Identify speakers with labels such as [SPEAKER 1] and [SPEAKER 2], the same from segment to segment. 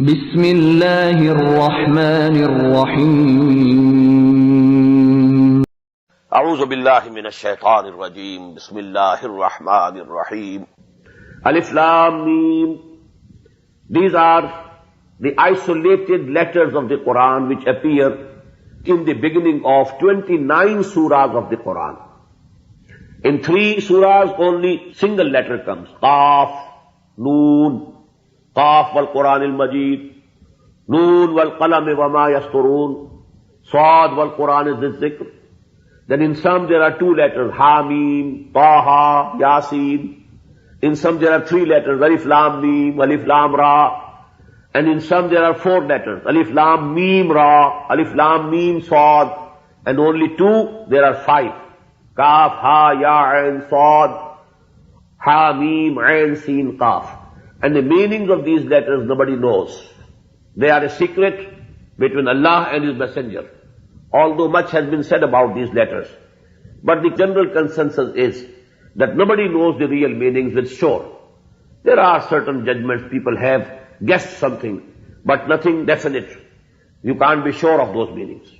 [SPEAKER 1] بسم الله الرحمن الرحيم
[SPEAKER 2] اعوذ باللہ من الشیطان الرجیم بسم اللہ الرحمن الرحیم Alif Lam Mim. These are the isolated letters of the Quran which appear in the beginning of 29 surahs of the Quran. In 3 surahs only single letter comes. Qaf, Noon, Qaf wal Quran al Majid, Noon wal Qalam wa ma yasturun, Sad wal Quran al Zikr. Then in some there are 2 letters, Hamim, Taha, Yasin. In some there are 3 letters, Alif Lam Mim, Alif Lam Ra. And in some there are 4 letters, Alif Lam Mim Ra, Alif Lam Mim Sad. And only 2, there are 5. Kaf, Ha, Ya, Ain, Sad, Ha, Mim, Ain, Sin, Kaf. And the meanings of these letters nobody knows. They are a secret between Allah and His Messenger. Although much has been said about these letters. But the general consensus is that nobody knows the real meanings with sure. There are certain judgments people have guessed something, but nothing definite. You can't be sure of those meanings.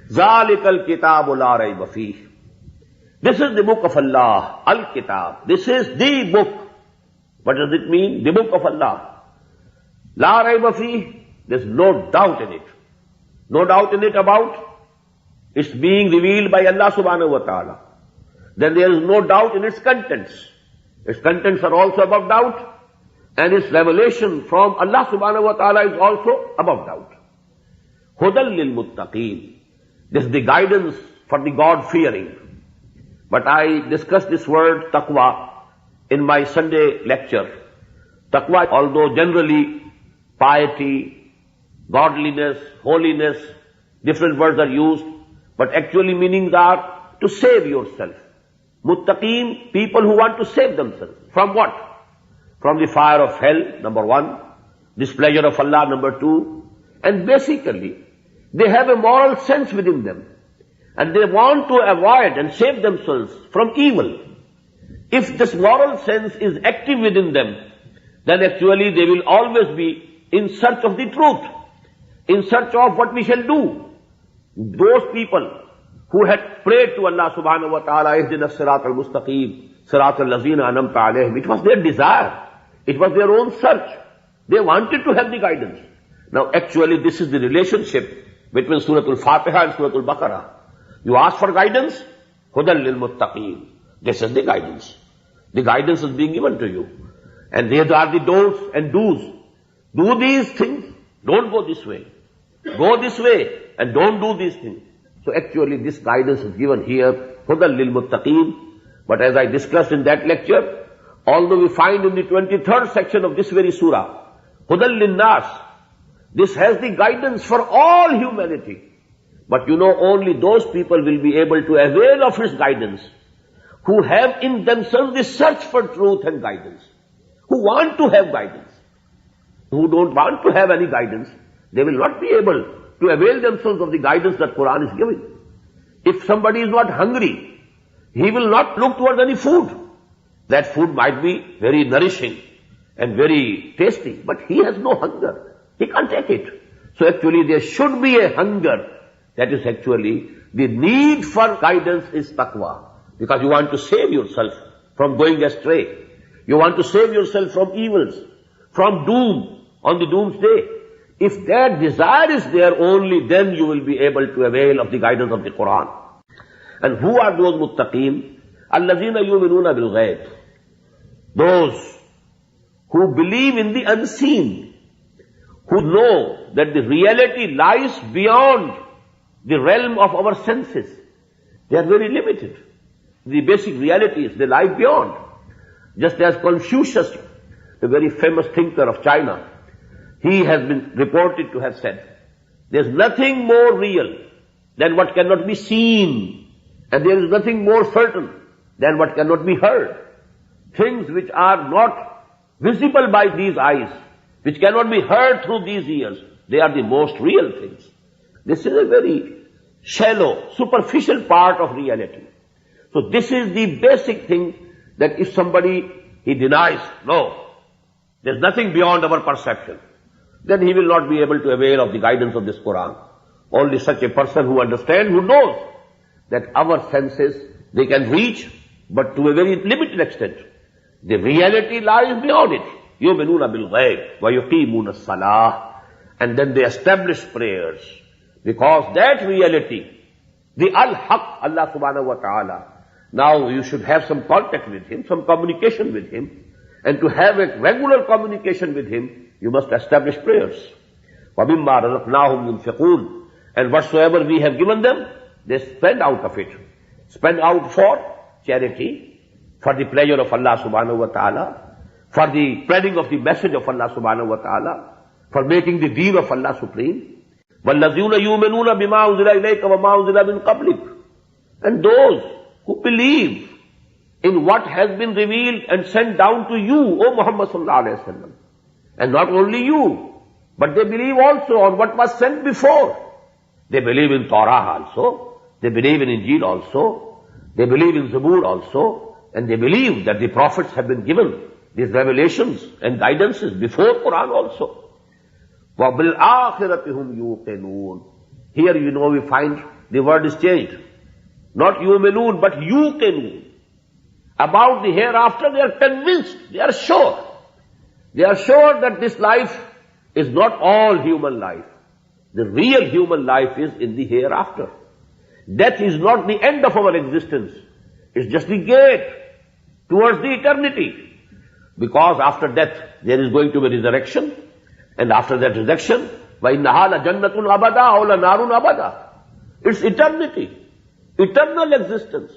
[SPEAKER 2] Zalikal kitabu la rayba fih. This is the book of Allah, Al-Kitab. This is the book. What does it mean? The book of Allah. La rayba fih, there's no doubt in it. No doubt in it about it's being revealed by Allah subhanahu wa ta'ala. Then there is no doubt in its contents. Its contents are also above doubt, and its revelation from Allah subhanahu wa ta'ala is also above doubt. Hudal lil muttaqeen. This is the guidance for the God-fearing. But I discussed this word taqwa in my Sunday lecture. Taqwa, although generally piety, godliness, holiness, different words are used, but actually meanings are to save yourself. Muttaqeen, people who want to save themselves. From what? From the fire of hell, number 1. Displeasure of Allah, number 2. And basically, they have a moral sense within them. And they want to avoid and save themselves from evil. If this moral sense is active within them, then actually they will always be in search of the truth. In search of what we shall do. Those people who had prayed to Allah subhanahu wa ta'ala, ihdina as-sirat al-mustaqim, sirat al-lazina anamta alayhim. It was their desire. It was their own search. They wanted to have the guidance. Now actually this is the relationship between Surah al-Fatiha and Surah al-Baqarah. You ask for guidance, hudal lil muttaqeen. This is the guidance. The guidance is being given to you. And these are the don'ts and do's. Do these things. Don't go this way. Go this way and don't do these things. So actually this guidance is given here, hudal lil muttaqeen. But as I discussed in that lecture, although we find in the 23rd section of this very surah, hudal lin nas, this has the guidance for all humanity. But you know, only those people will be able to avail of His guidance who have in themselves the search for truth and guidance, who want to have guidance. Who don't want to have any guidance, they will not be able to avail themselves of the guidance that Quran is giving. If somebody is not hungry, he will not look towards any food. That food might be very nourishing and very tasty, but he has no hunger. He can't take it. So actually there should be a hunger. That is actually the need for guidance is taqwa. Because you want to save yourself from going astray. You want to save yourself from evils, from doom on the doomsday. If that desire is there, only then you will be able to avail of the guidance of the Quran. And who are those muttaqeen? Allazina yu'minuna bil ghayb. Those who believe in the unseen, who know that the reality lies beyond the realm of our senses. They are very limited. The basic realities, they lie beyond. Just as Confucius, the very famous thinker of China, he has been reported to have said, there's nothing more real than what cannot be seen, and there is nothing more certain than what cannot be heard. Things which are not visible by these eyes, which cannot be heard through these ears, they are the most real things. This is a very shallow, superficial part of reality. So this is the basic thing that if somebody, he denies, no, there's nothing beyond our perception. then he will not be able to avail of the guidance of this Quran. Only such a person who understands, who knows that our senses, they can reach, but to a very limited extent. The reality lies beyond it. يُؤْمِنُونَ بِالْغَيْبِ وَيُقِيمُونَ الصَّلَاةِ. And then they establish prayers. Because that reality, the Al-Haq, Allah subhanahu wa ta'ala, now you should have some contact with him, some communication with him. And to have a regular communication with him, you must establish prayers. وَمِمَّا رَزَقْنَاهُمْ يُنْفِقُونَ. And whatsoever we have given them, they spend out of it. Spend out for charity, for the pleasure of Allah subhanahu wa ta'ala, for the spreading of the message of Allah subhanahu wa ta'ala, for making the deen of Allah supreme. وَالَّذِينَ يُؤْمِنُونَ بِمَا أُنزِلَ إِلَيْكَ وَمَا أُنزِلَ مِنْ قَبْلِكَ. And those who believe in what has been revealed and sent down to you, O Muhammad sallallahu alayhi wa sallam. And not only you, but they believe also on what was sent before. They believe in Torah also, they believe in Injil also, they believe in Zabur also, and they believe that the prophets have been given these revelations and guidances before Quran also. وَبِالْآخِرَةِ هُمْ يُوقِنُونَ. Here we find the word is changed. Not yu'minun, but yuqinun. About the hereafter, they are convinced, they are sure. They are sure that this life is not all human life. The real human life is in the hereafter. Death is not the end of our existence. It's just the gate towards the eternity. Because after death, there is going to be resurrection. And after that resurrection, وَإِنَّهَا لَجَنَّةٌ أَبَدًا أَوْ لَنَارٌ أَبَدًا. It's eternity. Eternal existence.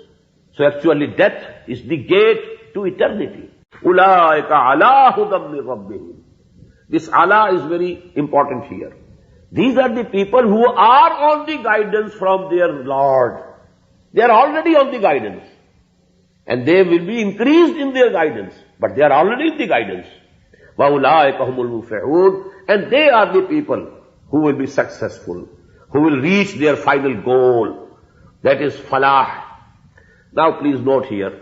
[SPEAKER 2] So actually death is the gate to eternity. أُولَٰئِكَ عَلَىٰ هُدًى مِّن رَبِّهِمْ. This Allah is very important here. These are the people who are on the guidance from their Lord. They are already on the guidance. And they will be increased in their guidance. But they are already in the guidance. وَأُولَٰئِكَ هُمُ الْمُفْلِحُونَ. And they are the people who will be successful, who will reach their final goal. That is falah. Now please note here,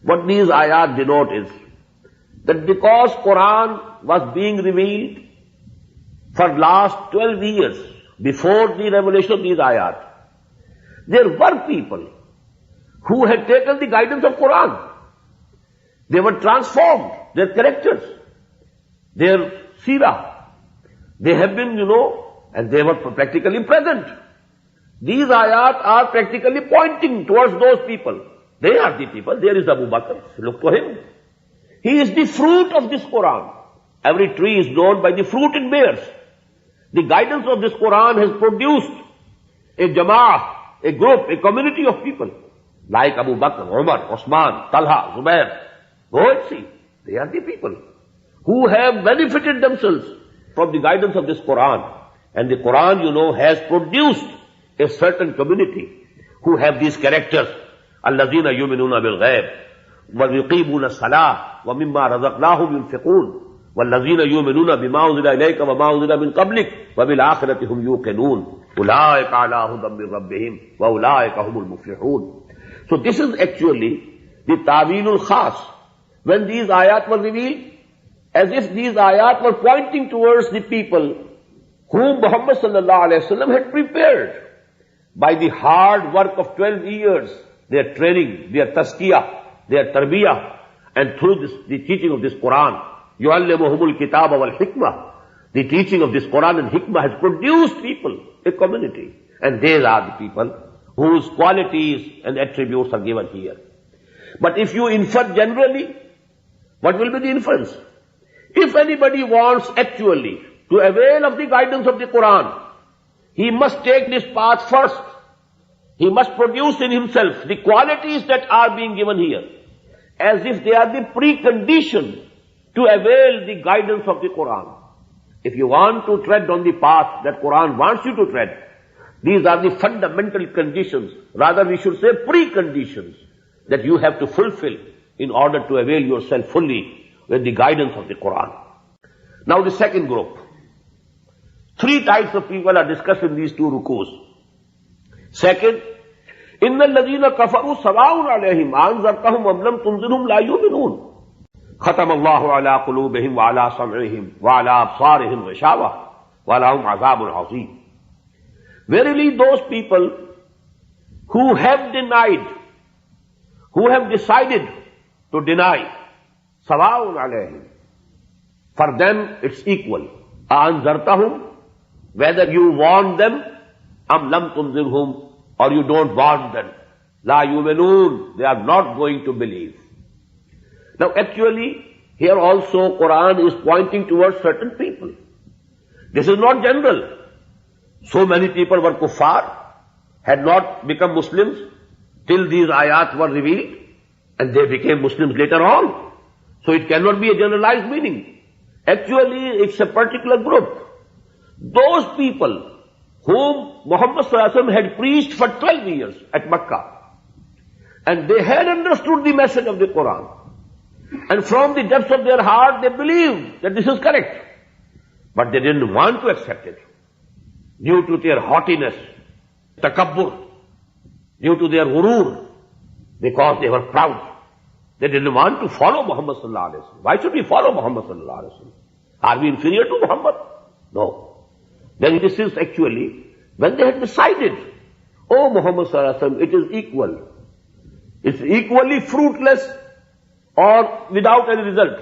[SPEAKER 2] what these ayat denote is that because Quran was being revealed for last 12 years before the revelation of these ayat, there were people who had taken the guidance of Quran. They were transformed, their characters, their seerah. They have been, and they were practically present. These ayat are practically pointing towards those people. They are the people. There is Abu Bakr. Look to him. He is the fruit of this Quran. Every tree is known by the fruit it bears. The guidance of this Quran has produced a jama'ah, a group, a community of people. Like Abu Bakr, Umar, Osman, Talha, Zubair. Go and see. They are the people who have benefited themselves from the guidance of this Quran. And the Quran, has produced a certain community who have these characters. الَّذِينَ يُؤْمِنُونَ بِالْغَيْبِ وَيُقِيمُونَ الصَّلَاةَ وَمِمَّا رَزَقْنَاهُمْ يُنْفِقُونَ وَالَّذِينَ يُؤْمِنُونَ بِمَا أُنزِلَ إِلَيْكَ وَمَا أُنزِلَ مِنْ قَبْلِكَ وَبِالْآخِرَةِ هُمْ يُوقِنُونَ أُولَٰئِكَ عَلَىٰ هُدًى مِّن رَبِّهِمْ وَأُولَٰئِكَ هُمُ الْمُفْلِحُونَ. So this is actually the ta'wilul khas. When these ayat were revealed, as if these ayat were pointing towards the people whom Muhammad sallallahu alayhi wa sallam had prepared by the hard work of 12 years, their training, their tazkiyah, their tarbiyah, and through the teaching of this Quran, يُعَلِّمُهُمُ الْكِتَابَ وَالْحِكْمَةِ. The teaching of this Quran and hikmah has produced people, a community. And these are the people whose qualities and attributes are given here. But if you infer generally, what will be the inference? If anybody wants actually to avail of the guidance of the Quran, he must take this path first. He must produce in himself the qualities that are being given here, as if they are the precondition to avail the guidance of the Quran. If you want to tread on the path that Quran wants you to tread, these are the fundamental conditions, rather we should say preconditions, that you have to fulfill in order to avail yourself fully with the guidance of the Quran. Now the second group. 3 types of people are discussed in these 2 rukus. Second, إِنَّ الَّذِينَ كَفَرُوا سَوَاءٌ عَلَيْهِمْ أَنذَرْتَهُمْ أَمْ لَمْ تُنذِرْهُمْ لَا يُؤْمِنُونَ. ختم اللہ علی قلوبہم وعلی سمعہم وعلی ابصارہم غشاوہ ولہم عذاب عظیم. Verily those people who have denied, who have decided to deny, sawa'un alayhim, for them it's equal. Anzartahum, whether you warn them, am lam tunzirhum, or you don't warn them. La yu'minun, they are not going to believe. Now actually, here also Quran is pointing towards certain people. This is not general. So many people were kuffar, had not become Muslims till these ayat were revealed, and they became Muslims later on. So it cannot be a generalized meaning. Actually, it's a particular group. Those people whom Muhammad sallallahu alaihi wasallam had preached for 12 years at Makkah, and they had understood the message of the Quran, and from the depths of their heart they believed that this is correct, but they didn't want to accept it due to their haughtiness, takabbur, due to their ghurur, because they were proud. They didn't want to follow Muhammad sallallahu alaihi wasallam. Why should we follow Muhammad sallallahu alaihi wasallam? Are we inferior to Muhammad? No. Then this is actually when they had decided, oh Muhammad sallallahu alaihi wasallam, it is equal. It's equally fruitless or without any result.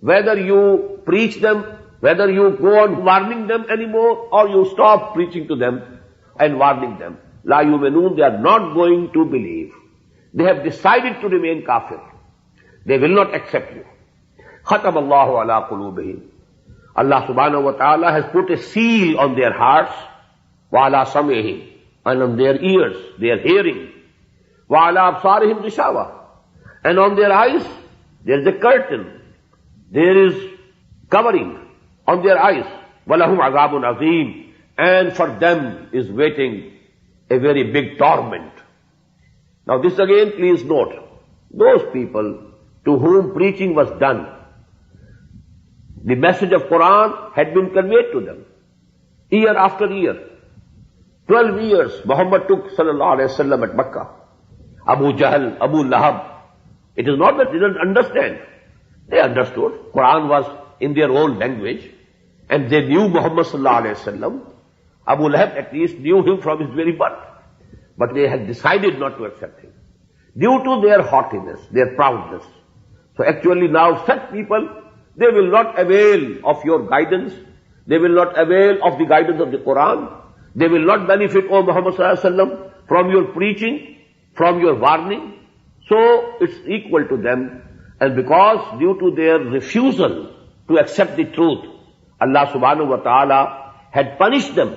[SPEAKER 2] Whether you preach them, whether you go on warning them anymore, or you stop preaching to them and warning them. La yu'minun, they are not going to believe. They have decided to remain kafir. They will not accept you. Khatam Allahu ala qulubihim. Allah subhanahu wa ta'ala has put a seal on their hearts, wa ala sam'ihim, and on their ears, their hearing, wa ala absarihim gishawa, and on their eyes, there is a curtain, there is covering on their eyes, walahum azabun azim, and for them is waiting a very big torment. Now this again, please note, those people to whom preaching was done, the message of Quran had been conveyed to them, year after year. 12 years Muhammad took sallallahu alayhi wasallam at Makkah. Abu Jahl, Abu Lahab, it is not that they didn't understand. They understood. Quran was in their own language, and they knew Muhammad sallallahu alayhi wasallam. Abu Lahab at least knew him from his very birth. But they had decided not to accept him, due to their haughtiness, their proudness. So actually now such people, they will not avail of your guidance, they will not avail of the guidance of the Quran, they will not benefit, O Muhammad sallallahu alaihi wasallam, from your preaching, from your warning. So it's equal to them, and because due to their refusal to accept the truth, Allah subhanahu wa ta'ala had punished them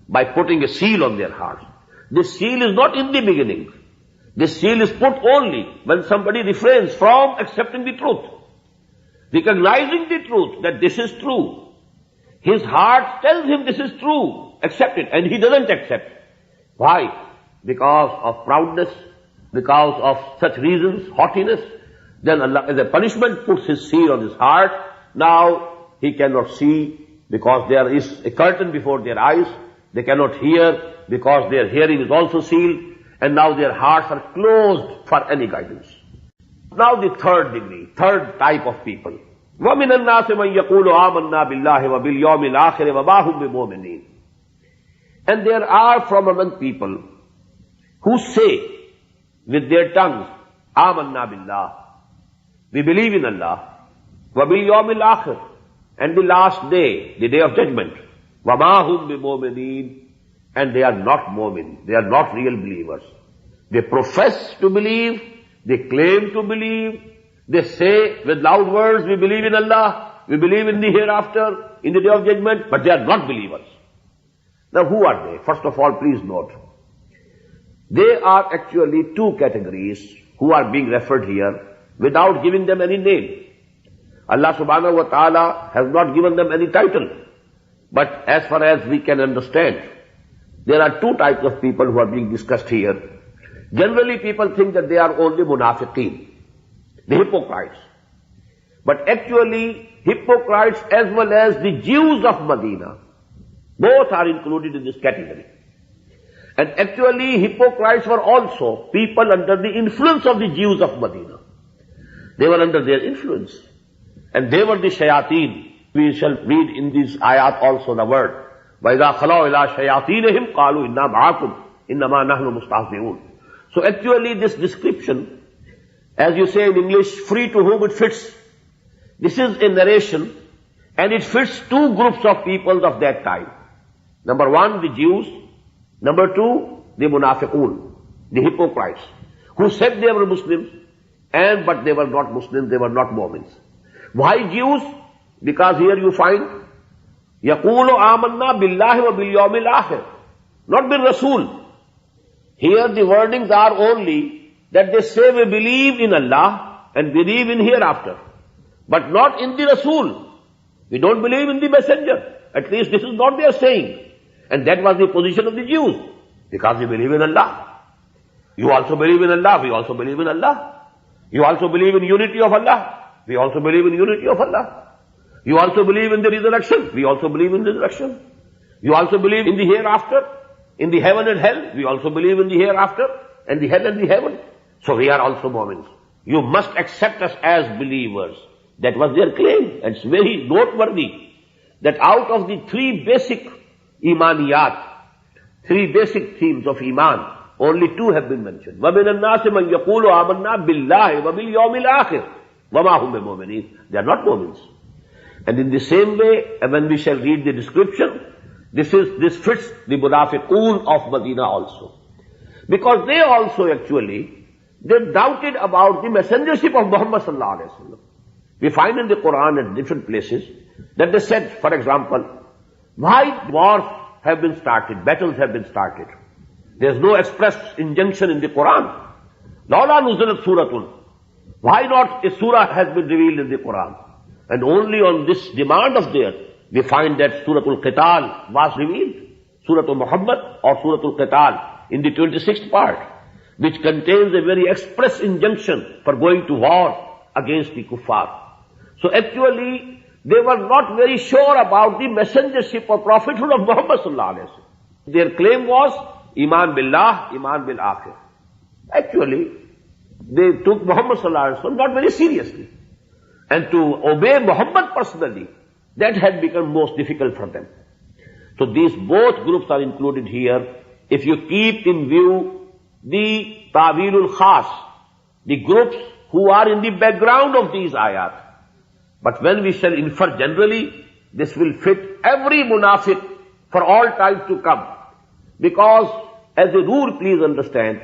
[SPEAKER 2] by putting a seal on their hearts. This seal is not in the beginning. This seal is put only when somebody refrains from accepting the truth, recognizing the truth that this is true. His heart tells him this is true, accept it, and he doesn't accept. Why? Because of proudness, because of such reasons, haughtiness. Then Allah, as a punishment, puts his seal on his heart. Now he cannot see because there is a curtain before their eyes. They cannot hear because their hearing is also sealed, and now their hearts are closed for any guidance. Now the third degree, third type of people. وَمِنَ النَّاسِ مَنْ يَقُولُ آمَنَّا بِاللَّهِ وَبِالْيَوْمِ الْآخِرِ وَمَا هُمْ بِمُؤْمِنِينَ. And there are from among people who say with their tongues, آمَنَّا بِاللَّهِ, we believe in Allah, وَبِالْيَوْمِ الْآخِرِ, and the last day, the day of judgment, وَمَا هُمْ بِمُؤْمِنِينَ, and they are not mu'min, they are not real believers. They profess to believe, they claim to believe, they say with loud words, we believe in Allah, we believe in the hereafter, in the day of judgment, but they are not believers. Now who are they? First of all, please note, they are actually two categories who are being referred here without giving them any name. Allah subhanahu wa ta'ala has not given them any title. But as far as we can understand, there are two types of people who are being discussed here. Generally people think that they are only munafiqeen, the hypocrites. But actually hypocrites as well as the Jews of Medina, both are included in this category. And actually hypocrites were also people under the influence of the Jews of Medina. They were under their influence. And they were the shayateen. We shall read in this ayat also the word. وَإِذَا خَلَوْا إِلَىٰ شَيَاطِينِهِمْ قَالُوا إِنَّا مَعَكُمْ إِنَّمَا نَحْنُ مُسْتَهْزِئُونَ. So actually this description, as you say in English, free to whom it fits. This is a narration and it fits two groups of people of that time. Number one, the Jews. Number two, the munafiqun, the hypocrites, who said they were Muslims, but they were not Muslims, they were not Mu'mins. Why Jews? Because here you find, يَقُولُ آمَنَّا بِاللَّهِ وَبِالْيَوْمِ الْآخِرِ, not bil Rasul. Here the wordings are only that they say we believe in Allah and believe in hereafter, but not in the Rasul. We don't believe in the messenger. At least this is not their saying. And that was the position of the Jews, because we believe in Allah. You also believe in Allah, we also believe in Allah. You also believe in unity of Allah, we also believe in unity of Allah. You also believe in the resurrection, we also believe in resurrection. You also believe in the hereafter, in the heaven and hell, we also believe in the hereafter, and the hell and the heaven. So we are also Mu'mins. You must accept us as believers. That was their claim, and it's very noteworthy that out of the three basic imaniyat, three basic themes of iman, only two have been mentioned. وَمِنَ النَّاسِ مَنْ يَقُولُ آمَنَّا بِاللَّهِ وَبِالْيَوْمِ الْآخِرِ وَمَا هُمْ بِمُؤْمِنِينَ. They are not Mu'mins. And in the same way, when we shall read the description, this fits the munafiqun of Medina also. Because they also actually, they doubted about the messengership of Muhammad sallallahu alaihi wasallam. We find in the Quran at different places that they said, for example, why wars have been started, battles have been started. There's no express injunction in the Quran. لَوْلَا نُزِلَتْ سُورَةٌ. Why not a surah has been revealed in the Quran? And only on this demand of theirs, we find that Suratul Qital was revealed. Suratul Muhammad or Suratul Qital in the 26th part, which contains a very express injunction for going to war against the kuffar. So actually, they were not very sure about the messengership or prophethood of Muhammad sallallahu alaihi wasallam. Their claim was Iman billah, Iman bil akhir. Actually, they took Muhammad sallallahu alaihi wasallam not very seriously. And to obey Muhammad personally, that had become most difficult for them. So these both groups are included here. If you keep in view the Ta'wilul Khas, the groups who are in the background of these ayat. But when we shall infer generally, this will fit every munafiq for all time to come. Because, as a rule, please understand,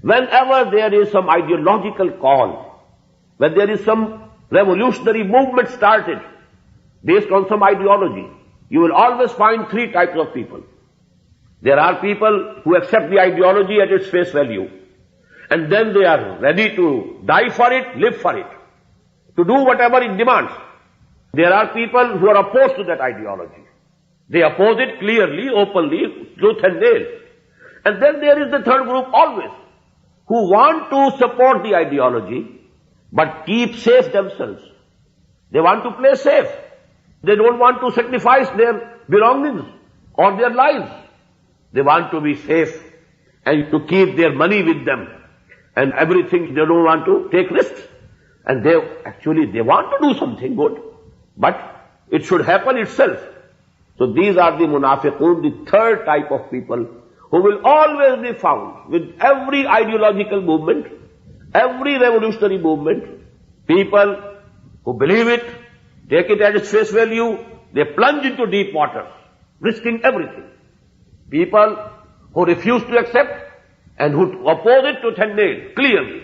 [SPEAKER 2] whenever there is some ideological call, when there is some revolutionary movement started based on some ideology, you will always find three types of people. There are people who accept the ideology at its face value, and then they are ready to die for it, live for it, to do whatever it demands. There are people who are opposed to that ideology. They oppose it clearly, openly, tooth and nail. And then there is the third group always, who want to support the ideology, but keep safe themselves. They want to play safe. They don't want to sacrifice their belongings or their lives. They want to be safe and to keep their money with them and everything. They don't want to take risks. And they want to do something good, but it should happen itself. So these are the munafiqun, the third type of people who will always be found with every ideological movement, every revolutionary movement. People who believe it, take it at its face value, they plunge into deep water, risking everything. People who refuse to accept and who oppose it to nail clearly.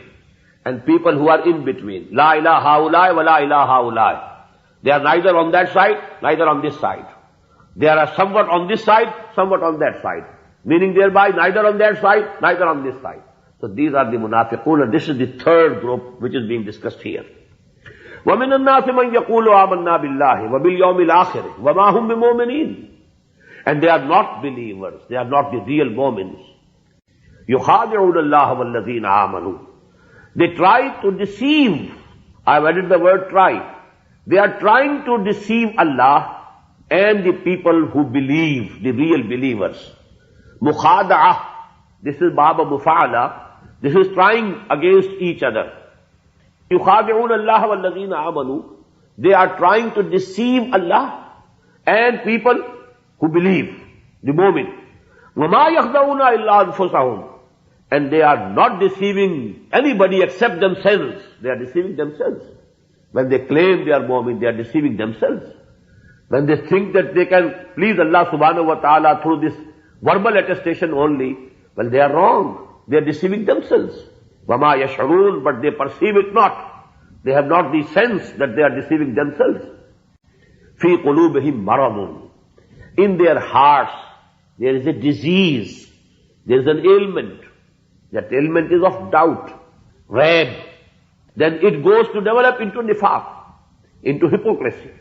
[SPEAKER 2] And people who are in between. La ilaha ulai wa la ilaha ulai. They are neither on that side, neither on this side. They are somewhat on this side, somewhat on that side. Meaning thereby neither on that side, neither on this side. So these are the munafiqun, and this is the third group which is being discussed here. وَمِنَ النَّاسِ مَنْ يَقُولُ آمَنَّا بِاللَّهِ وَبِالْيَوْمِ الْآخِرِ وَمَا هُمْ بِمُؤْمِنِينَ. And they are not believers, they are not the real mu'mins. يُخَادِعُونَ اللَّهَ وَالَّذِينَ آمَنُوا. They try to deceive. I have added the word try. They are trying to deceive Allah and the people who believe, the real believers. Mukhada'ah. This is Baba Mufa'ala. This is trying against each other. يُخَادِعُونَ اللَّهَ وَالَّذِينَ آمَنُوا. They are trying to deceive Allah and people who believe, the mu'min. وَمَا يَخْدَعُونَ إِلَّا أَنفُسَهُمْ. And they are not deceiving anybody except themselves. They are deceiving themselves. When they claim they are mu'min, they are deceiving themselves. When they think that they can please Allah subhanahu wa ta'ala through this verbal attestation only, well, they are wrong. They are deceiving themselves. وَمَا يَشْعُرُونَ. But they perceive it not. They have not the sense that they are deceiving themselves. فِي قُلُوبِهِمْ مَرَضٌ. In their hearts, there is a disease. There is an ailment. That ailment is of doubt, raib. Then it goes to develop into nifaq, into hypocrisy.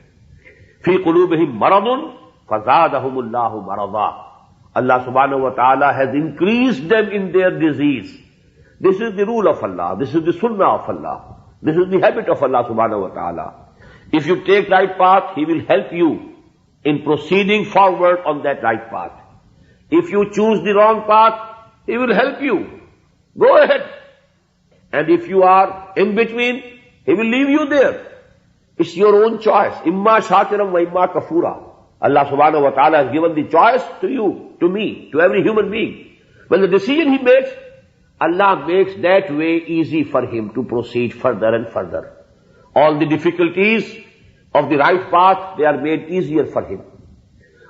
[SPEAKER 2] فِي قُلُوبِهِمْ مَرَضٌ فَزَادَهُمُ اللَّهُ مَرَضًا. Allah subhanahu wa ta'ala has increased them in their disease. This is the rule of Allah. This is the sunnah of Allah. This is the habit of Allah subhanahu wa ta'ala. If you take right path, He will help you in proceeding forward on that right path. If you choose the wrong path, He will help you. Go ahead. And if you are in between, He will leave you there. It's your own choice. Imma shakiram wa imma kafura. Allah subhanahu wa ta'ala has given the choice to you, to me, to every human being. When the decision He makes, Allah makes that way easy for him to proceed further and further. All the difficulties of the right path, they are made easier for him.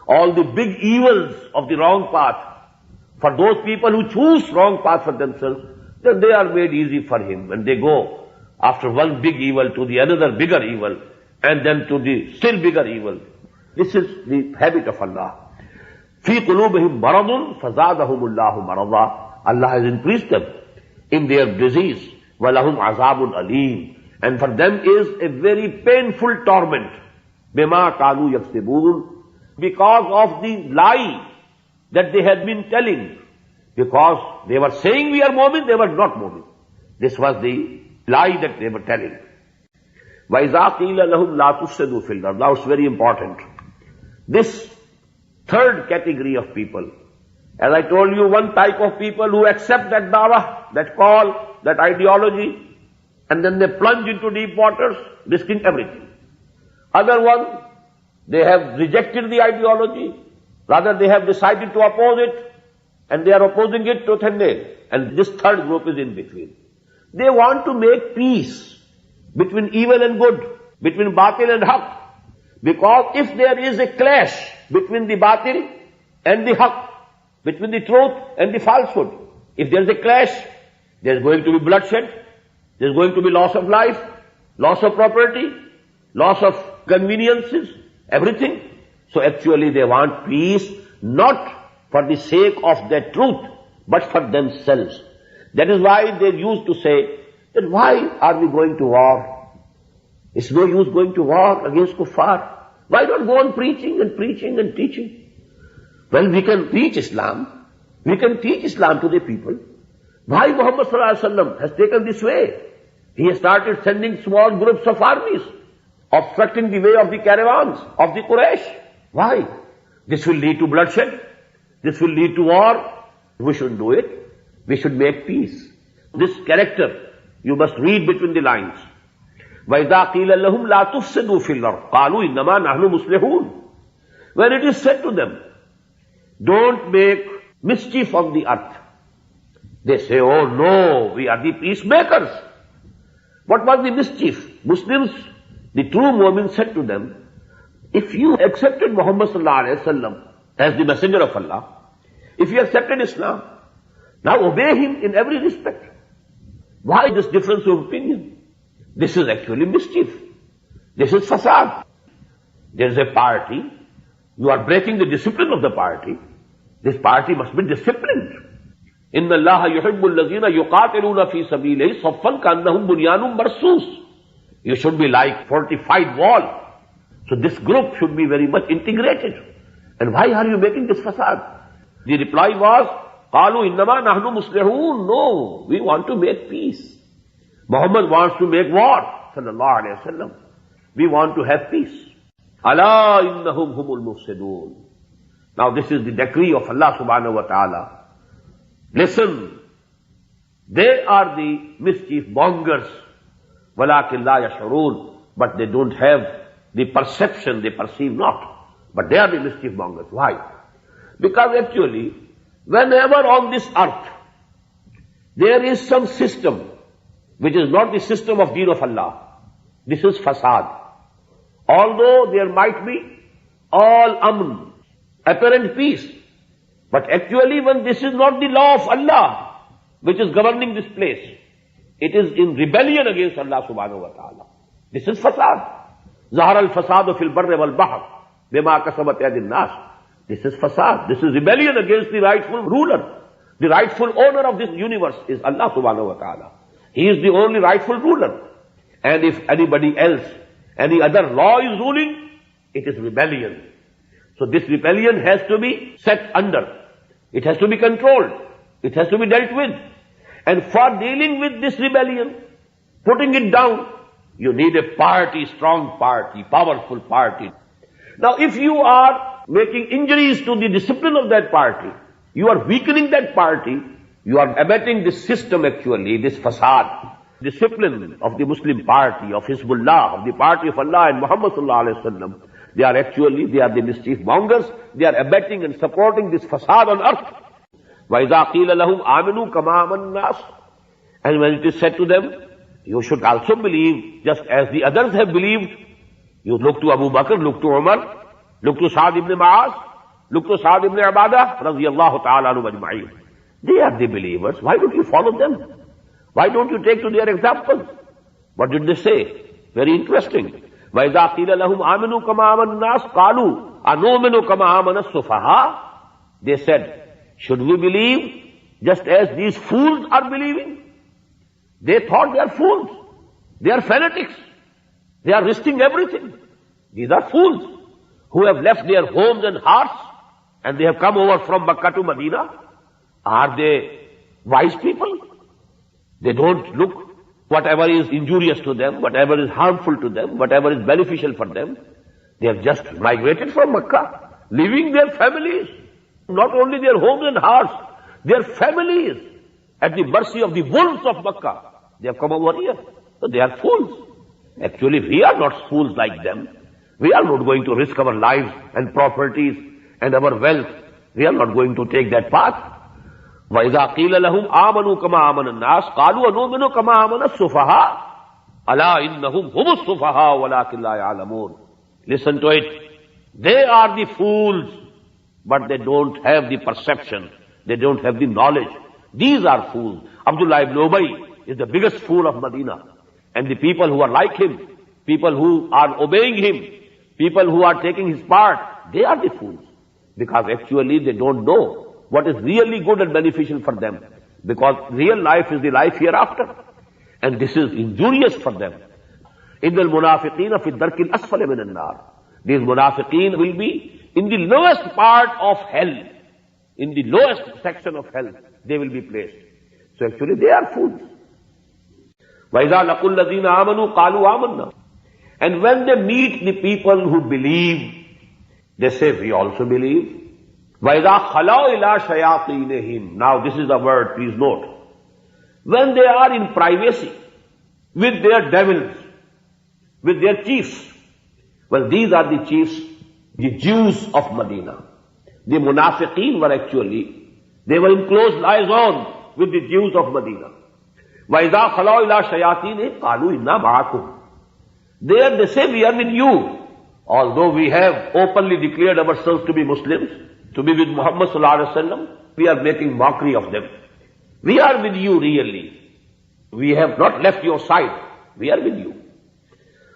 [SPEAKER 2] All the big evils of the wrong path, for those people who choose wrong path for themselves, then they are made easy for him. When they go after one big evil to the another bigger evil, and then to the still bigger evil. This is the habit of Allah. فِي قُلُوبِهِمْ مَرَضٌ فَزَادَهُمُ اللَّهُ مَرَضًا. Allah has increased them in their disease. وَلَهُمْ عَذَابٌ أَلِيمٌ. And for them is a very painful torment. بِمَا كَانُوا يَكْسِبُونَ. Because of the lie that they had been telling. Because they were saying we are mu'min, they were not mu'min. This was the lie that they were telling. وَإِذَا قِيلَ لَهُمْ لَا تُفْسِدُوا فِي الْأَرْضِ. Now it's very important. This third category of people, as I told you, one type of people who accept that dawah, that call, that ideology, and then they plunge into deep waters, risking everything. Other one, they have rejected the ideology, rather they have decided to oppose it, and they are opposing it tooth and nail. And this third group is in between. They want to make peace between evil and good, between batil and haqq. Because if there is a clash between the batil and the haqq, between the truth and the falsehood, if there is a clash, there is going to be bloodshed, there is going to be loss of life, loss of property, loss of conveniences, everything. So actually they want peace not for the sake of their truth, but for themselves. That is why they used to say that why are we going to war? It's no use going to war against kuffar. Why not go on preaching and preaching and teaching? Well, we can teach Islam. We can teach Islam to the people. Why Muhammad sallallahu alaihi wasallam has taken this way? He has started sending small groups of armies, obstructing the way of the caravans of the Quraysh. Why? This will lead to bloodshed. This will lead to war. We shouldn't do it. We should make peace. This character, you must read between the lines. وَإِذَا قِيلَ لَهُمْ لَا تُفْسِدُوا فِي الْأَرْضِ قَالُوا إِنَّمَا نَحْنُ مُصْلِحُونَ. When it is said to them, don't make mischief on the earth, they say, oh no, we are the peacemakers. What was the mischief? Muslims, the true mu'min, said to them, if you accepted Muhammad sallallahu alaihi wasallam as the messenger of Allah, if you accepted Islam, now obey him in every respect. Why this difference of opinion? This is actually mischief. This is fasad. There is a party. You are breaking the discipline of the party. This party must be disciplined. إِنَّ اللَّهَ يُحِبُّ الَّذِينَ يُقَاتِلُونَ فِي سَبِيلِهِ صَفًّا كَأَنَّهُمْ بُنْيَانٌ مَرْصُوصٌ. You should be like fortified wall. So this group should be very much integrated. And why are you making this fasad? The reply was, قَالُوا إِنَّمَا نَحْنُ مُصْلِحُونَ. No, we want to make peace. Muhammad wants to make war, sallallahu alayhi wa sallam. We want to have peace. Ala innahum humul mufsidun. Now this is the decree of Allah subhanahu wa ta'ala. Listen, they are the mischief mongers وَلَكِنْ لَا يَشْعُرُونَ. But they don't have the perception, they perceive not. But they are the mischief mongers. Why? Because actually, whenever on this earth, there is some system which is not the system of Deen of Allah, this is fasad. Although there might be all amn, apparent peace, but actually when this is not the law of Allah which is governing this place, it is in rebellion against Allah subhanahu wa ta'ala. This is fasad. ظَهَرَ الْفَسَادُ فِي الْبَرِّ وَالْبَحْرِ بِمَا كَسَبَتْ أَيْدِي النَّاسِ. This is fasad. This is rebellion against the rightful ruler. The rightful owner of this universe is Allah subhanahu wa ta'ala. He is the only rightful ruler. And if anybody else, any other law is ruling, it is rebellion. So this rebellion has to be set under. It has to be controlled. It has to be dealt with. And for dealing with this rebellion, putting it down, you need a party, strong party, powerful party. Now if you are making injuries to the discipline of that party, you are weakening that party, you are abetting this system actually, this fasad. Discipline of the Muslim party, of Hizbullah, of the party of Allah and Muhammad sallallahu alayhi wa sallam, they are the mischief mongers, they are abetting and supporting this fasad on earth. وَإِذَا قِيلَ لَهُمْ آمِنُوا كَمَا آمَنَ النَّاسِ. And when it is said to them, you should also believe just as the others have believed. You look to Abu Bakr, look to Umar, look to Sa'd ibn Mu'az, look to Sa'd ibn Ubadah, radiyallahu ta'ala anhu ajma'in. They are the believers. Why don't you follow them? Why don't you take to their example? What did they say? Very interesting. وَإِذَا قِيلَ لَهُمْ آمِنُوا كَمَا آمَنَ النَّاسِ قَالُوا أَنُؤْمِنُ كَمَا آمَنَ السُّفَهَاءُ. They said, should we believe just as these fools are believing? They thought they are fools. They are fanatics. They are risking everything. These are fools who have left their homes and hearts and they have come over from Makkah to Medina. Are they wise people? They don't look whatever is injurious to them, whatever is harmful to them, whatever is beneficial for them. They have just migrated from Makkah, leaving their families, not only their homes and hearts, their families at the mercy of the wolves of Makkah. They have come over here. So they are fools. Actually, we are not fools like them. We are not going to risk our lives and properties and our wealth. We are not going to take that path. وَإِذَا قِيلَ لَهُمْ آمَنُوا كَمَا آمَنَ النَّاسِ قَالُوا أَنُؤْمِنُ كَمَا آمَنَ السُّفَهَاءُ أَلَا إِنَّهُمْ هُمُ السُّفَهَاءُ وَلَكِنْ لَا يَعْلَمُونَ. Listen to it. They are the fools, but they don't have the perception. They don't have the knowledge. These are fools. Abdullah ibn Ubay is the biggest fool of Medina. And the people who are like him, people who are obeying him, people who are taking his part, they are the fools. Because actually they don't know what is really good and beneficial for them. Because real life is the life hereafter. And this is injurious for them. إِنَّ الْمُنَافِقِينَ فِي الدَّرْكِ الْأَسْفَلِ مِنَ النَّارِ. These munafiqeen will be in the lowest part of hell. In the lowest section of hell, they will be placed. So actually they are fools. وَإِذَا لَقُوا الَّذِينَ آمَنُوا قَالُوا آمَنَّا. And when they meet the people who believe, they say, we also believe. وَإِذَا خَلَوْا إِلَىٰ شَيَاطِينِهِمْ. Now this is the word, please note. When they are in privacy with their devils, with their chiefs. Well, these are the chiefs, the Jews of Medina. The munafiqeen were actually, they were in close liaison with the Jews of Medina. وَإِذَا خَلَوْا إِلَىٰ شَيَاطِينِهِمْ قَالُوا إِنَّا مَعَكُمْ. There they say, we are with you. Although we have openly declared ourselves to be Muslims, to be with Muhammad sallallahu alaihi wasallam, we are making mockery of them. We are with you really. We have not left your side. We are with you.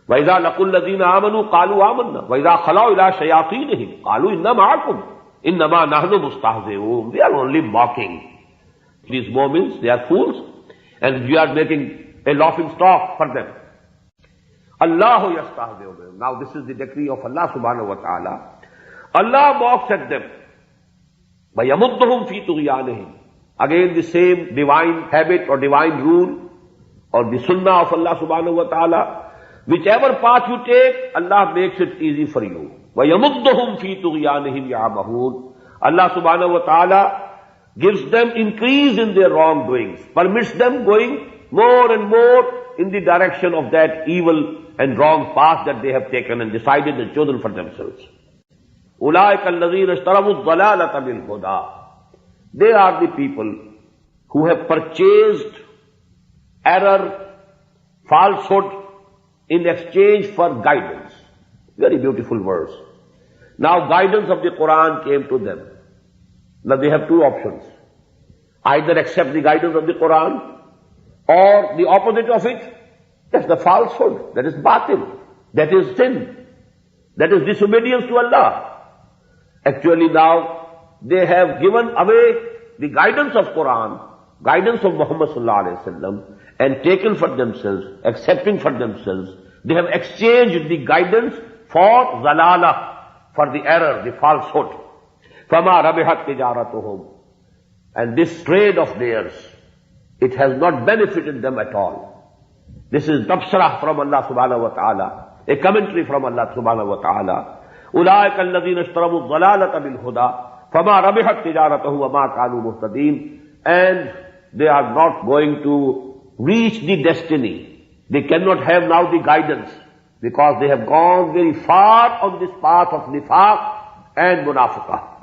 [SPEAKER 2] وَإِذَا لَقُوا الَّذِينَ آمَنُوا قَالُوا آمَنَّا وَإِذَا خَلَوْا إِلَىٰ شَيَاطِينِهِمْ قَالُوا إِنَّا مَعَكُمْ إِنَّمَا نَحْنُ مُسْتَهْزِئُونَ. We are only mocking. These moments, they are fools, and we are making a laughing stock for them. Allahu yastahzi'u bihim. Now this is the decree of Allah subhanahu wa ta'ala. Allah mocks at them. وَيَمُدُّهُمْ فِي طُغْيَانِهِمْ. Again the same divine habit or divine rule or the sunnah of Allah subhanahu wa ta'ala. Whichever path you take, Allah makes it easy for you. وَيَمُدُّهُمْ فِي طُغْيَانِهِمْ يَعْمَهُونَ. Allah subhanahu wa ta'ala gives them increase in their wrongdoings, permits them going more and more in the direction of that evil and wrong path that they have taken and decided and chosen for themselves. أُولَٰئِكَ الَّذِينَ اشْتَرَوُا الضَّلَالَةَ بِالْهُدَىٰ. They are the people who have purchased error, falsehood in exchange for guidance. Very beautiful verse. Now guidance of the Quran came to them. Now they have two options. Either accept the guidance of the Quran or the opposite of it. That's the falsehood. That is batil. That is sin. That is disobedience to Allah. Actually now they have given away the guidance of Quran, guidance of Muhammad sallallahu alaihi wasallam, and taken for themselves, accepting for themselves. They have exchanged the guidance for zalala, for the error, the falsehood. فَمَا رَبِحَتْ تِجَارَتُهُمْ. And this trade of theirs, it has not benefited them at all. This is Tafseer from Allah subhanahu wa ta'ala, a commentary from Allah subhanahu wa ta'ala. أُولَٰئِكَ الَّذِينَ اشْتَرَوُا الضَّلَالَةَ بِالْهُدَىٰ فَمَا رَبِحَتْ تِجَارَتُهُمْ وَمَا كَانُوا مُهْتَدِينَ. And they are not going to reach the destiny. They cannot have now the guidance because they have gone very far on this path of nifaq and munafiqah.